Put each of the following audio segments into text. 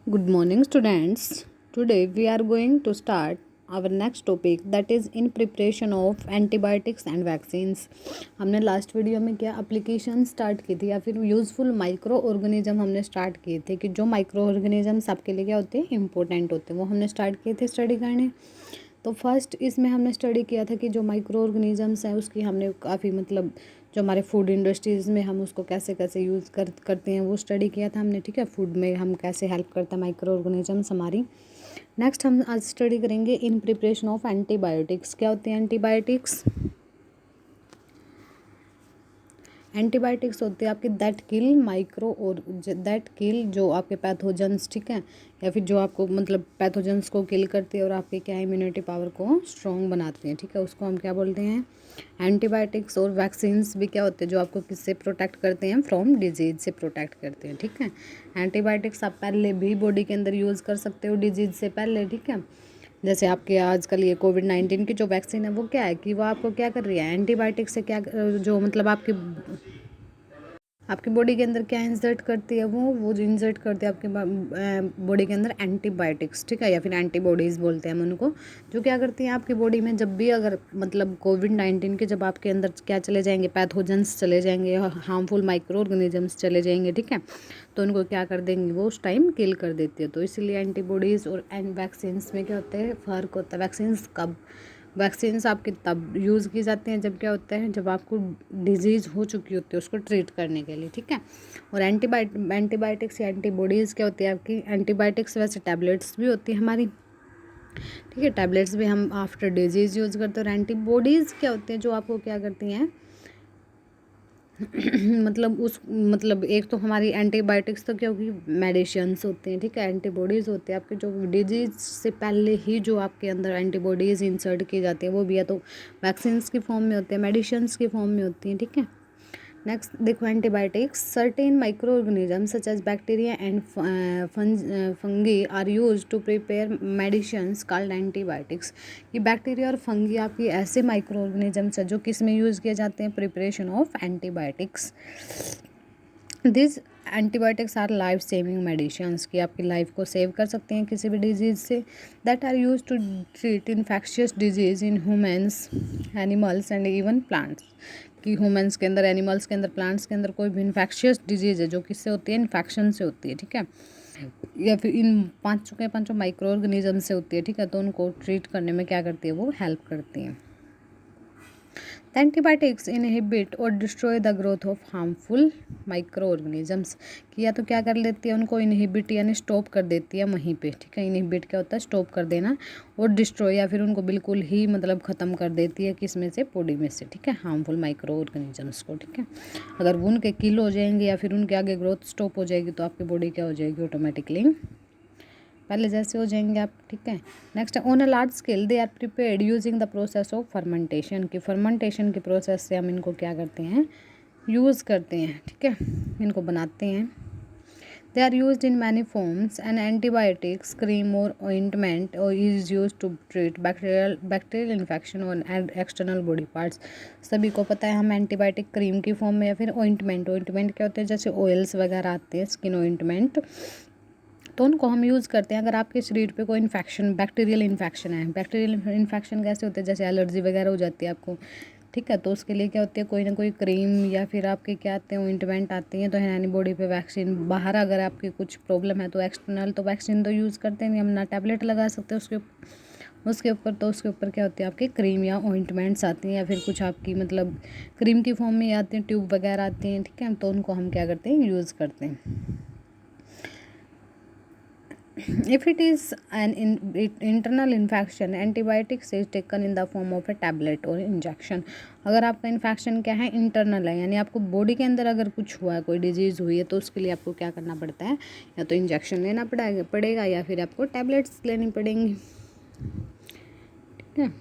Good morning, students. Today we are going to start our next topic, that is in preparation of antibiotics and vaccines. हमने last video में क्या application start की थी या फिर useful micro organism हमने start किए थे कि जो माइक्रो ऑर्गेनिजम्स आपके लिए क्या होते हैं, इंपॉर्टेंट होते हैं, वो हमने स्टार्ट किए थे स्टडी करने। तो फर्स्ट इसमें हमने स्टडी किया था कि जो माइक्रो ऑर्गेनिजम्स हैं उसकी हमने काफ़ी जो हमारे फूड इंडस्ट्रीज़ में हम उसको कैसे कैसे यूज़ करते हैं वो स्टडी किया था हमने। ठीक है, फूड में हम कैसे हेल्प करता है माइक्रो ऑर्गेनिजम्स हमारी। नेक्स्ट हम आज स्टडी करेंगे इन प्रिपरेशन ऑफ एंटीबायोटिक्स। क्या होते हैं एंटीबायोटिक्स? एंटीबायोटिक्स होते हैं आपके दैट किल माइक्रो और दैट किल जो आपके पैथोजेंस, ठीक है, या फिर जो आपको पैथोजेंस को किल करते हैं और आपके क्या इम्यूनिटी पावर को स्ट्रॉन्ग बनाते हैं। ठीक है, उसको हम क्या बोलते हैं, एंटीबायोटिक्स। और वैक्सीन्स भी क्या होते हैं, जो आपको किससे प्रोटेक्ट करते हैं, फ्रॉम डिजीज से प्रोटेक्ट करते हैं। ठीक है, एंटीबायोटिक्स आप पहले भी बॉडी के अंदर यूज़ कर सकते हो डिजीज से पहले। ठीक है, जैसे आपके आजकल ये कोविड-19 की जो वैक्सीन है वो क्या है कि वो आपको क्या कर रही है, एंटीबायोटिक से क्या जो आपकी बॉडी के अंदर क्या इंसर्ट करती है, वो जो इंसर्ट करती है आपके बॉडी के अंदर एंटीबायोटिक्स। ठीक है, या फिर एंटीबॉडीज़ बोलते हैं हम उनको, जो क्या करती हैं आपकी बॉडी में जब भी अगर कोविड-19 के जब आपके अंदर क्या चले जाएंगे, पैथोजेंस चले जाएंगे, हार्मफुल माइक्रो ऑर्गेनिजम्स चले जाएंगे। ठीक है, तो उनको क्या कर देंगे, वो उस टाइम किल कर देती है। तो इसीलिए एंटीबॉडीज़ और वैक्सीन्स में क्या होता है, फ़र्क होता है। वैक्सीन्स आपकी तब यूज़ की जाती हैं जब क्या होता है, जब आपको डिजीज़ हो चुकी होती है उसको ट्रीट करने के लिए। ठीक है, और एंटीबायोटिक्स या एंटीबॉडीज़ क्या होती है आपकी, एंटीबायोटिक्स वैसे टैबलेट्स भी होती है हमारी। ठीक है, टैबलेट्स भी हम आफ्टर डिजीज़ यूज़ करते हैं। और एंटीबॉडीज़ क्या होती हैं, जो आपको क्या करती हैं एक तो हमारी एंटीबायोटिक्स तो क्या होगी, मेडिसिन्स होते हैं। ठीक है, एंटीबॉडीज़ होते हैं आपके जो डिजीज़ से पहले ही जो आपके अंदर एंटीबॉडीज़ इंसर्ट की जाती है, वो भी या तो वैक्सीन्स की फॉर्म में होते हैं, मेडिसिन्स की फॉर्म में होती हैं। ठीक है, नेक्स्ट देखो antibiotics, certain microorganism such as bacteria and fungi are used to prepare medicines called antibiotics. ये बैक्टीरिया और फंगी आपकी ऐसे माइक्रो ऑर्गेनिजम्स है जो किस में यूज़ किए जाते हैं, preparation of antibiotics. This antibiotics our life saving medicines, की आपकी लाइफ को सेव कर सकते हैं किसी भी डिजीज़ से। That are used to treat infectious disease in humans, animals and even plants. कि ह्यूमन्स के अंदर, एनिमल्स के अंदर, प्लांट्स के अंदर कोई भी इन्फेक्शियस डिजीज़ है जो किससे होती है, इन्फेक्शन से होती है। ठीक है, या फिर इन पांचों माइक्रो ऑर्गेनिज्म से होती है। ठीक है, तो उनको ट्रीट करने में क्या करती है, वो हेल्प करती हैं। The antibiotics inhibit और destroy the growth of harmful microorganisms, कि या तो क्या कर लेती है, उनको इनहिबिट यानी स्टॉप कर देती है वहीं पे। ठीक है, इनहिबिट क्या होता है, स्टॉप कर देना, और डिस्ट्रॉय या फिर उनको बिल्कुल ही ख़त्म कर देती है, किस में से, बॉडी में से। ठीक है, हार्मफुल माइक्रो ऑर्गेनिजम्स को। ठीक है, अगर वो उनके किल हो जाएंगे या फिर उनके आगे ग्रोथ स्टॉप हो जाएगी तो आपकी बॉडी क्या हो जाएगी, ऑटोमेटिकली पहले जैसे हो जाएंगे आप। ठीक है, next on a large scale they are prepared using the process of fermentation, की फर्मेंटेशन के प्रोसेस से हम इनको क्या करते हैं, यूज़ करते हैं। ठीक है, इनको बनाते हैं। They are used in many forms and antibiotics cream और ऑइंटमेंट और is used to treat bacterial infection और एक्सटर्नल बॉडी पार्ट्स। सभी को पता है हम एंटीबायोटिक क्रीम की फॉर्म में या फिर ऑइंटमेंट क्या होते हैं, जैसे ऑयल्स वगैरह आते हैं, स्किन ऑइंटमेंट, तो उनको हम यूज़ करते हैं अगर आपके शरीर पे कोई इन्फेक्शन, बैक्टीरियल इन्फेक्शन है। बैक्टीरियल इन्फेक्शन कैसे होते हैं, जैसे एलर्जी वगैरह हो जाती है आपको। ठीक है, तो उसके लिए क्या होती है, कोई ना कोई क्रीम या फिर आपके क्या आते हैं, ऑइंटमेंट आती हैं, तो है यानी बॉडी पे वैक्सीन। बाहर अगर आपकी कुछ प्रॉब्लम है तो एक्सटर्नल तो वैक्सीन तो यूज़ करते नहीं, हम ना टैबलेट लगा सकते उसके ऊपर क्या होती है, आपकी क्रीम या ऑइंटमेंट्स आती हैं, या फिर कुछ आपकी क्रीम की फॉर्म में आती हैं, ट्यूब वगैरह आती हैं। ठीक है, तो उनको हम क्या करते हैं, यूज़ करते हैं। If it is an internal infection, antibiotics is taken in the form of a tablet or injection. अगर आपका इन्फेक्शन क्या है, इंटरनल है, यानी आपको बॉडी के अंदर अगर कुछ हुआ है, कोई डिजीज़ हुई है, तो उसके लिए आपको क्या करना पड़ता है, या तो इंजेक्शन लेना पड़ेगा या फिर आपको टैबलेट्स लेनी पड़ेंगी। ठीक है,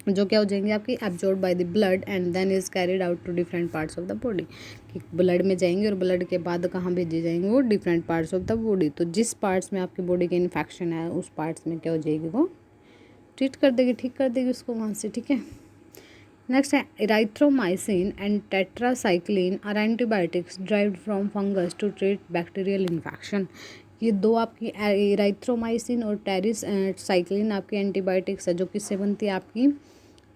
जो क्या हो जाएंगे, आपकी absorb by the blood and then is carried out to different parts of the body. कि ब्लड में जाएंगे और ब्लड के बाद कहाँ भेजे जाएंगे, वो different parts of the body. तो जिस पार्ट्स में आपकी बॉडी के इन्फेक्शन है उस पार्ट्स में क्या हो जाएगी, वो ट्रीट कर देगी, ठीक कर देगी उसको वहाँ से। ठीक है, नेक्स्ट है erythromycin and tetracycline are antibiotics derived from fungus to treat bacterial infection. ये दो आपकी इराइथ्रोमाइसिन और टेरिसाइक्लिन आपकी एंटीबायोटिक्स है, जो किससे बनती है, आपकी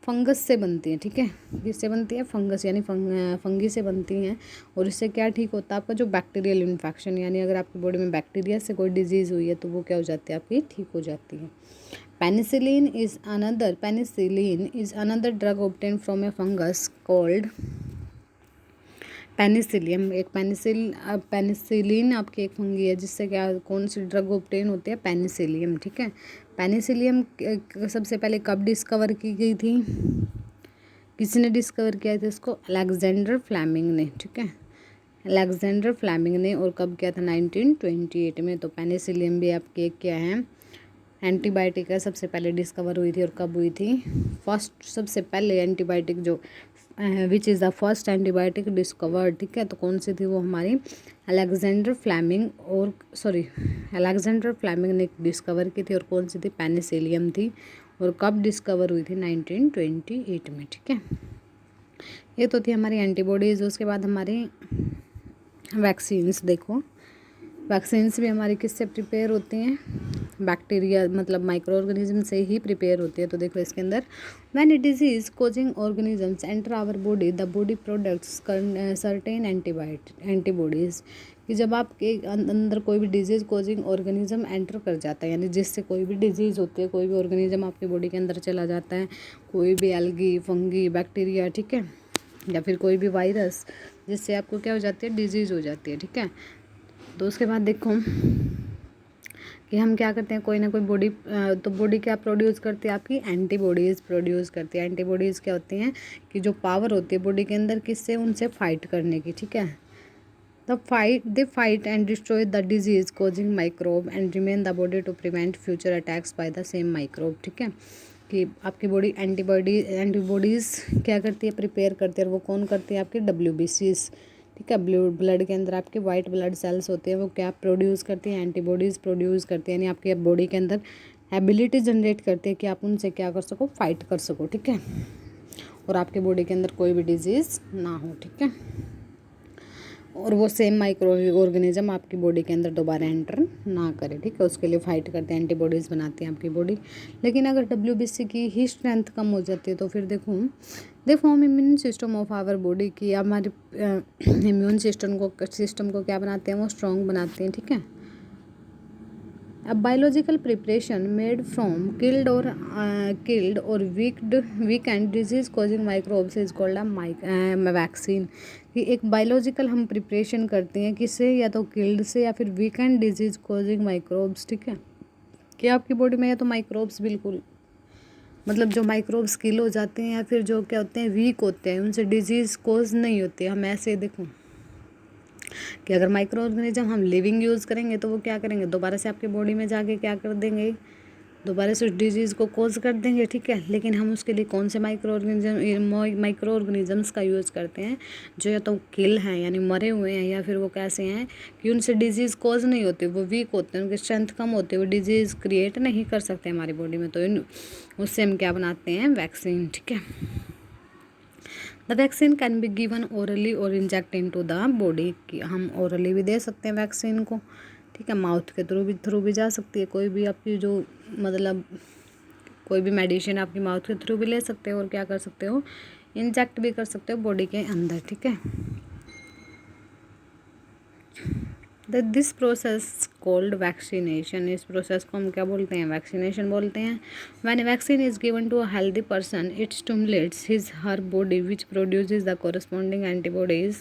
फंगस से बनती है। ठीक है, किससे बनती है, फंगस यानी फंगी से बनती हैं। और इससे क्या ठीक होता है, आपका जो बैक्टीरियल इन्फेक्शन, यानी अगर आपकी बॉडी में बैक्टीरिया से कोई डिजीज़ हुई है तो वो क्या हो जाती है, आपकी ठीक हो जाती है। Penicillin is another drug obtain from A fungus called Penicillium. एक पेनिसिलिन आपकी एक फंगी है, जिससे क्या, कौन सी ड्रग ऑब्टेन होती है, पेनिसिलियम। ठीक है, पेनिसिलियम सबसे पहले कब डिस्कवर की गई थी, किसने डिस्कवर किया था इसको, अलेक्जेंडर फ्लेमिंग ने। ठीक है, अलेक्जेंडर फ्लेमिंग ने, और कब किया था, 1928 में। तो पेनिसिलियम भी आपकी एक क्या है, एंटीबायोटिक है, सबसे पहले डिस्कवर हुई थी। और कब हुई थी, फर्स्ट, सबसे पहले एंटीबायोटिक जो which is the first antibiotic discovered. ठीक है, तो कौन सी थी वो, हमारी अलेक्जेंडर फ्लेमिंग ने डिस्कवर की थी। और कौन सी थी, पेनिसिलियम थी। और कब डिस्कवर हुई थी, 1928 में। ठीक है, ये तो थी हमारी एंटीबॉडीज़। उसके बाद हमारी वैक्सीन्स देखो, वैक्सीन्स भी हमारी किससे प्रिपेयर होती हैं, बैक्टीरिया मतलब माइक्रो ऑर्गेनिज्म से ही प्रिपेयर होती है। तो देखो इसके अंदर, when a disease causing organisms enter our body the body products certain antibodies, कि जब आपके अंदर कोई भी डिजीज़ कोजिंग ऑर्गेनिज्म एंटर कर जाता है, यानी जिससे कोई भी डिजीज़ होती है, कोई भी ऑर्गेनिज्म आपकी बॉडी के अंदर चला जाता है, कोई भी एल्गी, फंगी, बैक्टीरिया, ठीक है, या फिर कोई भी वायरस, जिससे आपको क्या हो जाती है, डिजीज़ हो जाती है। ठीक है, तो उसके बाद देखो कि हम क्या करते हैं, कोई ना कोई बॉडी, तो बॉडी क्या प्रोड्यूस करती है, आपकी एंटीबॉडीज़ प्रोड्यूस करती है। एंटीबॉडीज़ क्या होती हैं, कि जो पावर होती है बॉडी के अंदर किससे, उनसे फाइट करने की। ठीक है, they fight and destroy the disease causing microbe and remain the body to prevent future attacks by the same microbe. ठीक है, कि आपकी बॉडी एंटीबॉडीज़ क्या करती है, प्रिपेयर करती है। और वो कौन करती है, आपकी WBCs। ठीक है, ब्लड के अंदर आपके वाइट ब्लड सेल्स होते हैं, वो क्या प्रोड्यूस करती हैं, एंटीबॉडीज़ प्रोड्यूस करती हैं, यानी आपकी बॉडी के अंदर एबिलिटी जनरेट करती है कि आप उनसे क्या कर सको, फाइट कर सको। ठीक है, और आपके बॉडी के अंदर कोई भी डिजीज़ ना हो। ठीक है, और वो सेम माइक्रो ऑर्गेनिज्म आपकी बॉडी के अंदर दोबारा एंटर ना करे। ठीक है, उसके लिए फाइट करते हैं, एंटीबॉडीज़ बनाती हैं आपकी बॉडी। लेकिन अगर WBC की ही स्ट्रेंथ कम हो जाती है तो फिर देखो, they form immune system of our body, की हमारे इम्यून सिस्टम को क्या बनाते हैं, वो स्ट्रॉन्ग बनाते हैं। ठीक है, A biological preparation made from killed or weakened disease-causing microbes is called a vaccine। कि एक बायोलॉजिकल हम प्रिपरेशन करते हैं किससे, या तो किल्ड से या फिर वीकेंड डिजीज कॉजिंग माइक्रोब्स। ठीक है, कि आपकी बॉडी में या तो माइक्रोब्स बिल्कुल, मतलब जो माइक्रोब्स किल हो जाते हैं, या फिर जो क्या होते हैं, वीक होते हैं, उनसे डिजीज़ कोज नहीं होती है। हम ऐसे देखो कि अगर माइक्रो ऑर्गेनिज्म हम लिविंग यूज़ करेंगे तो वो क्या करेंगे, दोबारा से आपके बॉडी में जाके क्या कर देंगे, दोबारा से उस डिजीज़ को कोज कर देंगे। ठीक है, लेकिन हम उसके लिए कौन से माइक्रो ऑर्गेनिजम्स का यूज़ करते हैं, जो या तो किल हैं यानी मरे हुए हैं, या फिर वो कैसे हैं कि उनसे डिजीज़ कोज नहीं होती, वो वीक होते हैं, उनकी स्ट्रेंथ कम होती है, वो डिजीज़ क्रिएट नहीं कर सकते हमारी बॉडी में। तो उससे हम क्या बनाते हैं, वैक्सीन। ठीक है, the vaccine can be given orally और inject into the body, कि हम ओरली भी दे सकते हैं वैक्सीन को। ठीक है, माउथ के थ्रू भी जा सकती है, कोई भी आपकी जो मतलब कोई भी मेडिसिन आपकी माउथ के थ्रू भी ले सकते हो, और क्या कर सकते हो, इंजेक्ट भी कर सकते हो बॉडी के अंदर। ठीक है, दिस प्रोसेस कॉल्ड वैक्सीनेशन, इस प्रोसेस को हम क्या बोलते हैं, वैक्सीनेशन बोलते हैं। When vaccine is given to a healthy person it stimulates his her body which produces the corresponding antibodies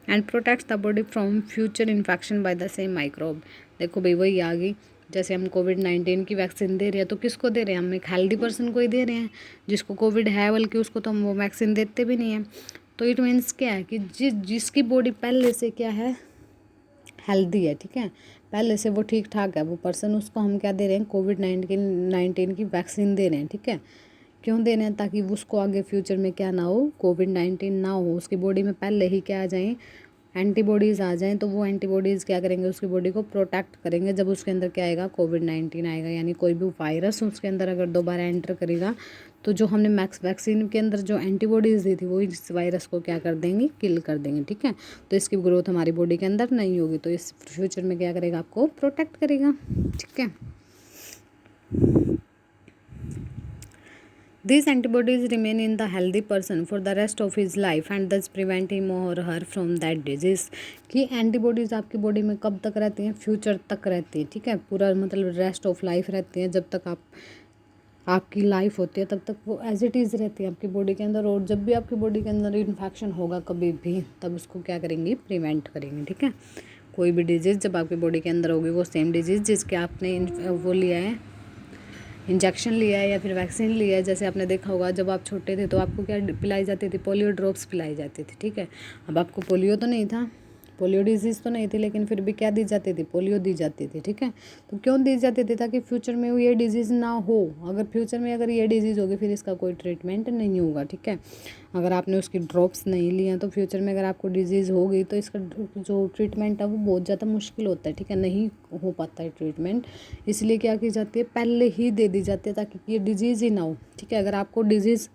and protects the body from future infection by the same microbe. देखो भाई वही आ गई, जैसे हम कोविड-19 की वैक्सीन दे रहे हैं तो किसको दे रहे हैं, हम एक हेल्दी पर्सन को ही दे रहे हैं, जिसको कोविड है, बल्कि उसको तो हम वो वैक्सीन देते भी नहीं हैं। तो इट मीन्स क्या है कि जिसकी बॉडी पहले से क्या है, हेल्दी है। ठीक है, पहले से वो ठीक ठाक है वो पर्सन, उसको हम क्या दे रहे हैं, कोविड-19 की वैक्सीन दे रहे हैं। ठीक है, क्यों दे रहे हैं, ताकि उसको आगे फ्यूचर में क्या ना हो, कोविड-19 ना हो, उसकी बॉडी में पहले ही क्या आ जाए, एंटीबॉडीज़ आ जाएँ तो वो एंटीबॉडीज़ क्या करेंगे, उसकी बॉडी को प्रोटेक्ट करेंगे। जब उसके अंदर क्या आएगा, कोविड-19 आएगा, यानी कोई भी वायरस उसके अंदर अगर दोबारा एंटर करेगा तो जो हमने मैक्स वैक्सीन के अंदर जो एंटीबॉडीज़ दी थी वो इस वायरस को क्या कर देंगी, किल कर देंगे, ठीक है। तो इसकी ग्रोथ हमारी बॉडी के अंदर नहीं होगी, तो इस फ्यूचर में क्या करेगा, आपको प्रोटेक्ट करेगा, ठीक है। These antibodies remain in the healthy person for the rest of his life and thus prevent him or her from that disease। कि एंटीबॉडीज़ आपकी बॉडी में कब तक रहती हैं, फ्यूचर तक रहती है, ठीक है। पूरा मतलब रेस्ट ऑफ लाइफ रहती है, जब तक आपकी लाइफ होती है तब तक वो एज इट इज़ रहती है आपकी बॉडी के अंदर। और जब भी आपकी बॉडी के अंदर इन्फेक्शन होगा कभी भी, तब उसको क्या करेंगी, प्रिवेंट करेंगे, ठीक है। कोई भी डिजीज़ जब आपकी बॉडी के अंदर होगी, वो सेम डिजीज़ जिसके आपने वो लिया है, इंजेक्शन लिया है या फिर वैक्सीन लिया है। जैसे आपने देखा होगा जब आप छोटे थे तो आपको क्या पिलाई जाती थी, पोलियो ड्रॉप्स पिलाई जाती थी, ठीक है। अब आपको पोलियो तो नहीं था, पोलियो डिजीज़ तो नहीं थी, लेकिन फिर भी क्या दी जाती थी, पोलियो दी जाती थी, ठीक है। तो क्यों दी जाती थी, ताकि फ्यूचर में ये डिजीज़ ना हो। अगर फ्यूचर में अगर ये डिजीज़ होगी फिर इसका कोई ट्रीटमेंट नहीं होगा, ठीक है। अगर आपने उसकी ड्रॉप्स नहीं लिए हैं तो फ्यूचर में अगर आपको डिजीज़ हो गई तो इसका जो ट्रीटमेंट है वो बहुत ज़्यादा मुश्किल होता है, ठीक है, नहीं हो पाता है ट्रीटमेंट। इसलिए क्या की जाती है, पहले ही दे दी जाती है ताकि ये डिजीज़ ही ना हो, ठीक है। अगर आपको डिजीज़,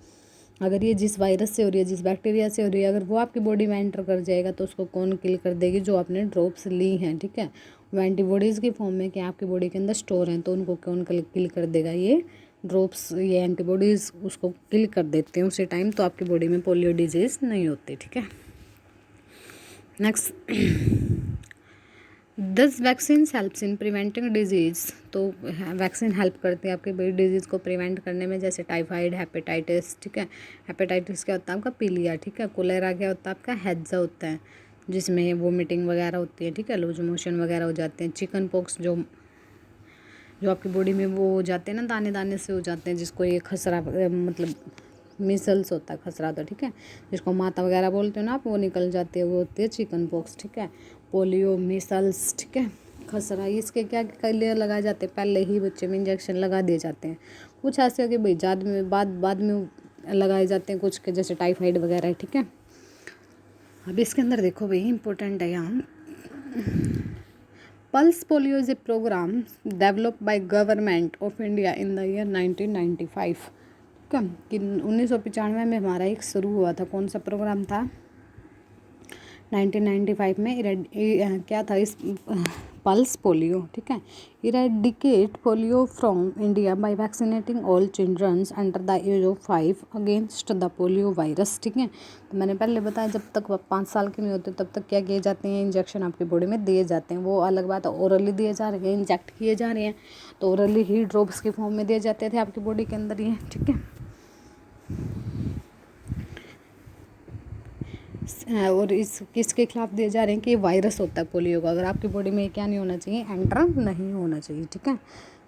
अगर ये जिस वायरस से हो रही है, जिस बैक्टीरिया से हो रही है, अगर वो आपकी बॉडी में एंटर कर जाएगा तो उसको कौन किल कर देगी, जो आपने ड्रॉप्स ली हैं, ठीक है। वो एंटीबॉडीज़ की फॉर्म में क्या आपकी बॉडी के अंदर स्टोर हैं, तो उनको कौन किल कर देगा, ये ड्रॉप्स, ये एंटीबॉडीज़ उसको किल कर देते हैं उसी टाइम, तो आपकी बॉडी में पोलियो डिजीज़ नहीं होती, ठीक है। Next, this vaccine helps in preventing disease. तो वैक्सीन हेल्प करती है आपके बड़ी डिजीज़ को प्रिवेंट करने में, जैसे टाइफाइड, हेपेटाइटिस, ठीक है। हेपेटाइटिस क्या होता है आपका, पीलिया, ठीक है। कोलेरा क्या होता है आपका, हैजा होता है, जिसमें वोमिटिंग वगैरह होती है, ठीक है, लूज मोशन वगैरह हो जाते हैं। चिकन पॉक्स जो आपकी बॉडी में वो हो जाते हैं ना, दाने दाने से हो जाते हैं, जिसको ये खसरा मतलब मिसल्स होता है, खसरा होता है, ठीक है, जिसको माता वगैरह बोलते हो ना आप, वो निकल जाती है, वो होती है चिकन पॉक्स, ठीक है। पोलियो, मिसल्स, ठीक है, खसरा, इसके क्या लिए लगाए जाते हैं, पहले ही बच्चे में इंजेक्शन लगा दिए जाते हैं। कुछ ऐसे हो कि भाई बाद में लगाए जाते हैं कुछ के, जैसे टाइफाइड वगैरह, ठीक है। अब इसके अंदर देखो भाई, इंपॉर्टेंट है यहाँ, pulse polio is a programme developed by government of India in the year 1995, ठीक है। कि 1995 में हमारा एक शुरू हुआ था, कौन सा प्रोग्राम था, 1995 में क्या था, इस पल्स पोलियो, ठीक है। Eradicate polio from India by vaccinating all childrens under the age of 5 against the polio virus, ठीक है। तो मैंने पहले बताया जब तक 5 साल के नहीं होते तब तक क्या किए जाते हैं, इंजेक्शन आपकी बॉडी में दिए जाते हैं। वो अलग बात है, ओरली दिए जा रहे हैं, इंजेक्ट किए जा रहे हैं, तो ओरली ही ड्रॉप्स की फॉर्म में दिए जाते थे आपकी बॉडी के अंदर ये, ठीक है। और इस किसके खिलाफ दिए जा रहे हैं कि ये वायरस होता है पोलियो का, अगर आपकी बॉडी में क्या नहीं होना चाहिए, एंटर नहीं होना चाहिए, ठीक है।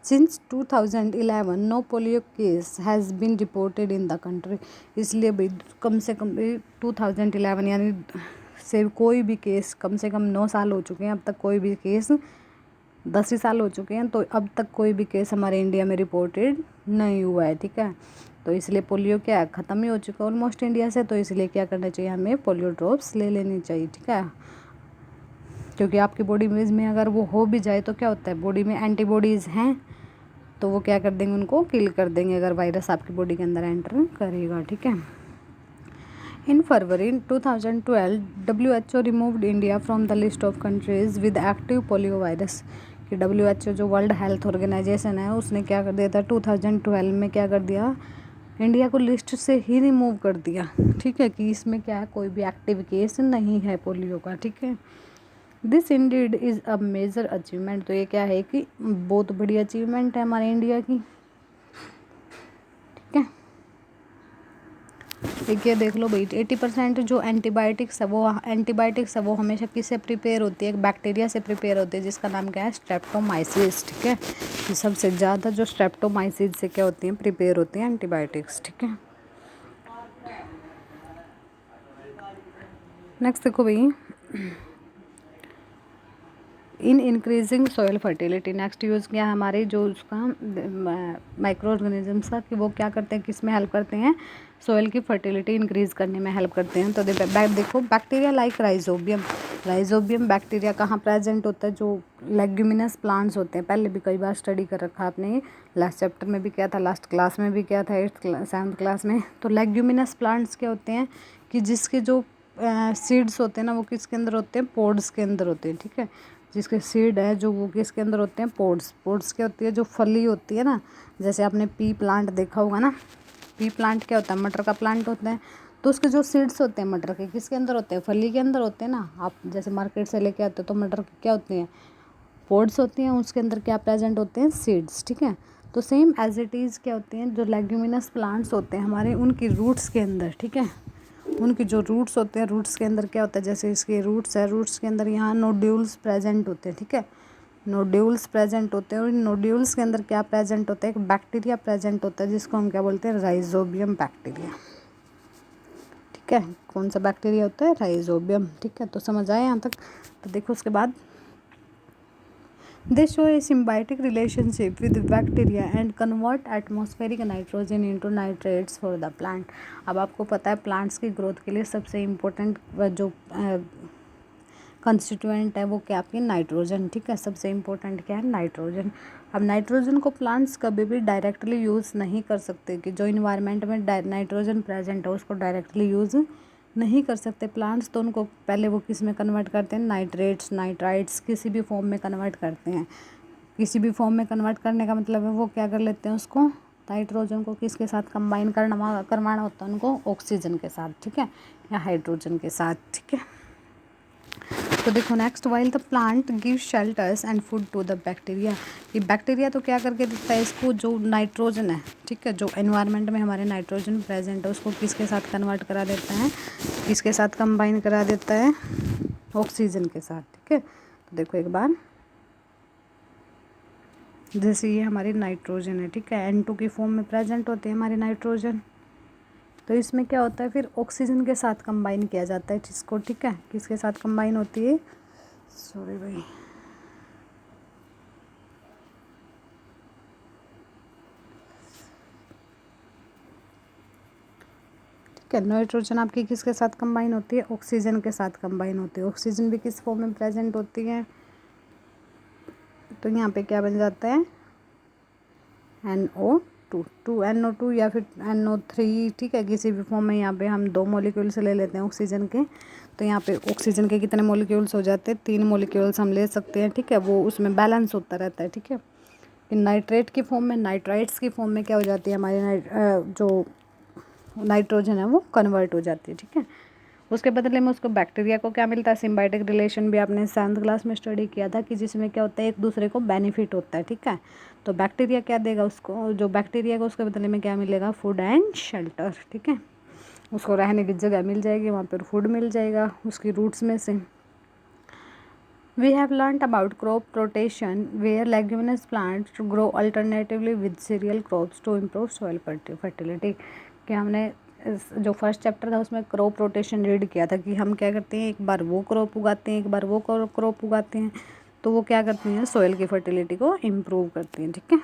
Since 2011 no polio case has been reported in the country. इसलिए भाई कम से कम 2011 यानी से कोई भी केस, कम से कम 9 साल हो चुके हैं, अब तक कोई भी केस, 10 ही साल हो चुके हैं, तो अब तक कोई भी केस हमारे इंडिया में रिपोर्टेड नहीं हुआ है, ठीक है। तो इसलिए पोलियो क्या ख़त्म ही हो चुका है ऑलमोस्ट इंडिया से, तो इसलिए क्या करना चाहिए, हमें पोलियो ड्रॉप्स ले लेनी चाहिए, ठीक है। क्योंकि आपकी बॉडी में अगर वो हो भी जाए तो क्या होता है, बॉडी में एंटीबॉडीज़ हैं, तो वो क्या कर देंगे, उनको किल कर देंगे अगर वायरस आपकी बॉडी के अंदर एंटर करेगा, ठीक है। इन फरवरी 2012 WHO removed India from the list of countries with active polio virus. कि WHO जो वर्ल्ड हेल्थ ऑर्गेनाइजेशन है, उसने क्या कर दिया था 2012 में, क्या कर दिया, इंडिया को लिस्ट से ही रिमूव कर दिया, ठीक है, कि इसमें क्या है, कोई भी एक्टिव केस नहीं है पोलियो का, ठीक है। This indeed is a major achievement. तो ये क्या है कि बहुत बड़ी अचीवमेंट है हमारे इंडिया की, ठीक है। देखिए देख लो भाई, 80% जो एंटीबायोटिक्स है वो हमेशा किससे प्रिपेयर होती है, एक बैक्टीरिया से प्रिपेयर होती है, जिसका नाम क्या है, स्ट्रेप्टोमाइसिस, ठीक है। ये सबसे ज़्यादा जो स्ट्रेप्टोमाइसिस से क्या होती हैं, प्रिपेयर होती हैं एंटीबायोटिक्स, ठीक है। नेक्स्ट देखो भाई, in increasing soil fertility. Next use क्या है हमारे जो उसका माइक्रो ऑर्गेनिजम्स का, कि वो क्या करते हैं, किस में हेल्प करते हैं, सॉइल की फर्टिलिटी इंक्रीज करने में हेल्प करते हैं। तो देखो बैक्टीरिया लाइक राइजोबियम बैक्टीरिया कहाँ प्रेजेंट होता है, जो लेग्यूमिनस प्लांट्स होते हैं। पहले भी कई बार स्टडी कर रखा आपने, लास्ट चैप्टर में भी किया था, लास्ट क्लास में भी किया था, 7th क्लास में। तो लेग्यूमिनस प्लांट्स क्या होते हैं कि जिसके जो सीड्स होते हैं ना, वो किसके अंदर होते हैं, पोड्स के अंदर होते हैं, ठीक है। जिसके सीड है जो वो किसके अंदर होते हैं, पोड्स क्या होती है, जो फली होती है ना। जैसे आपने पी प्लांट देखा होगा ना, पी प्लांट क्या होता है, मटर का प्लांट होता है। तो उसके जो सीड्स होते हैं मटर के, किसके अंदर होते हैं, फली के अंदर होते हैं ना। आप जैसे मार्केट से लेके आते हो तो मटर के क्या होते हैं, पोड्स होती हैं, उसके अंदर क्या प्रेजेंट होते हैं, सीड्स, ठीक है। तो सेम एज इट इज़ क्या होते हैं, जो लेग्यूमिनस प्लांट्स होते हैं हमारे, उनकी रूट्स के अंदर, ठीक है, उनके जो रूट्स होते हैं, रूट्स के अंदर क्या होता है, जैसे इसके रूट्स है, रूट्स के अंदर यहाँ नोड्यूल्स प्रेजेंट होते हैं, ठीक है, नोड्यूल्स प्रेजेंट होते हैं। और इन नोड्यूल्स के अंदर क्या प्रेजेंट होता है, एक बैक्टीरिया प्रेजेंट होता है, जिसको हम क्या बोलते हैं, राइजोबियम बैक्टीरिया, ठीक है। कौन सा बैक्टीरिया होता है, राइजोबियम, ठीक है। तो समझ आए यहाँ तक। तो देखो उसके बाद, they show a symbiotic relationship with bacteria and convert atmospheric nitrogen into nitrates for the plant। अब आपको पता है प्लांट्स की ग्रोथ के लिए सबसे इम्पोर्टेंट जो कंस्टिट्यूएंट है वो क्या, आपकी नाइट्रोजन, ठीक है। सबसे इम्पोर्टेंट क्या है, नाइट्रोजन। अब नाइट्रोजन को प्लांट्स कभी भी डायरेक्टली यूज़ नहीं कर सकते, कि जो इन्वायरमेंट में नाइट्रोजन प्रेजेंट है उसको डायरेक्टली यूज़ नहीं कर सकते प्लांट्स। तो उनको पहले वो किस में कन्वर्ट करते हैं, नाइट्रेट्स, नाइट्राइट्स, किसी भी फॉर्म में कन्वर्ट करते हैं। किसी भी फॉर्म में कन्वर्ट करने का मतलब है वो क्या कर लेते हैं, उसको नाइट्रोजन को किसके साथ कंबाइन करवाना होता है, उनको ऑक्सीजन के साथ, ठीक है, या हाइड्रोजन के साथ, ठीक है। तो देखो next, while the plant give shelters and food to the bacteria. ये बैक्टीरिया तो क्या करके देता है इसको, जो नाइट्रोजन है, ठीक है, जो एनवायरनमेंट में हमारे नाइट्रोजन प्रेजेंट है उसको किसके साथ कन्वर्ट करा देता है, किसके साथ कंबाइन करा देता है, ऑक्सीजन के साथ, ठीक है। तो देखो एक बार, जैसे ये हमारी नाइट्रोजन है, ठीक है, N2 की फॉर्म में प्रेजेंट होते हैं हमारे नाइट्रोजन। तो इसमें क्या होता है, फिर ऑक्सीजन के साथ कंबाइन किया जाता है जिसको, ठीक है, किसके साथ कंबाइन होती है, सॉरी भाई, ठीक है, नाइट्रोजन आपकी किसके साथ कंबाइन होती है, ऑक्सीजन के साथ कंबाइन होती है। ऑक्सीजन भी किस फॉर्म में प्रेजेंट होती है, तो यहाँ पे क्या बन जाता है, NO2 NO2 या फिर NO3, ठीक है, किसी भी फॉर्म में। यहाँ पे हम 2 मॉलिक्यूल्स ले लेते हैं ऑक्सीजन के, तो यहाँ पे ऑक्सीजन के कितने मॉलिक्यूल्स हो जाते हैं, 3 मॉलिक्यूल्स हम ले सकते हैं, ठीक है, वो उसमें बैलेंस होता रहता है, ठीक है। इन नाइट्रेट की फॉर्म में, नाइट्राइट्स की फॉर्म में क्या हो जाती है हमारी जो नाइट्रोजन है वो कन्वर्ट हो जाती है, ठीक है। उसके बदले में उसको बैक्टीरिया को क्या मिलता है, सिम्बायोटिक रिलेशन भी आपने 7th क्लास में स्टडी किया था, कि जिसमें क्या होता है, एक दूसरे को बेनिफिट होता है, ठीक है। तो बैक्टीरिया क्या देगा उसको, जो बैक्टीरिया को उसके बदले में क्या मिलेगा, फूड एंड शेल्टर, ठीक है, उसको रहने की जगह मिल जाएगी, वहाँ पर फूड मिल जाएगा उसकी रूट्स में से। We have learnt about crop rotation where leguminous plants grow alternatively with cereal crops to improve soil fertility। कि हमने जो फर्स्ट चैप्टर था उसमें क्रॉप रोटेशन रीड किया था, कि हम क्या करते हैं, एक बार वो क्रॉप उगाते हैं, एक बार वो क्रॉप उगाते हैं, तो वो क्या करती हैं, सोइल की फर्टिलिटी को इम्प्रूव करती हैं, ठीक है।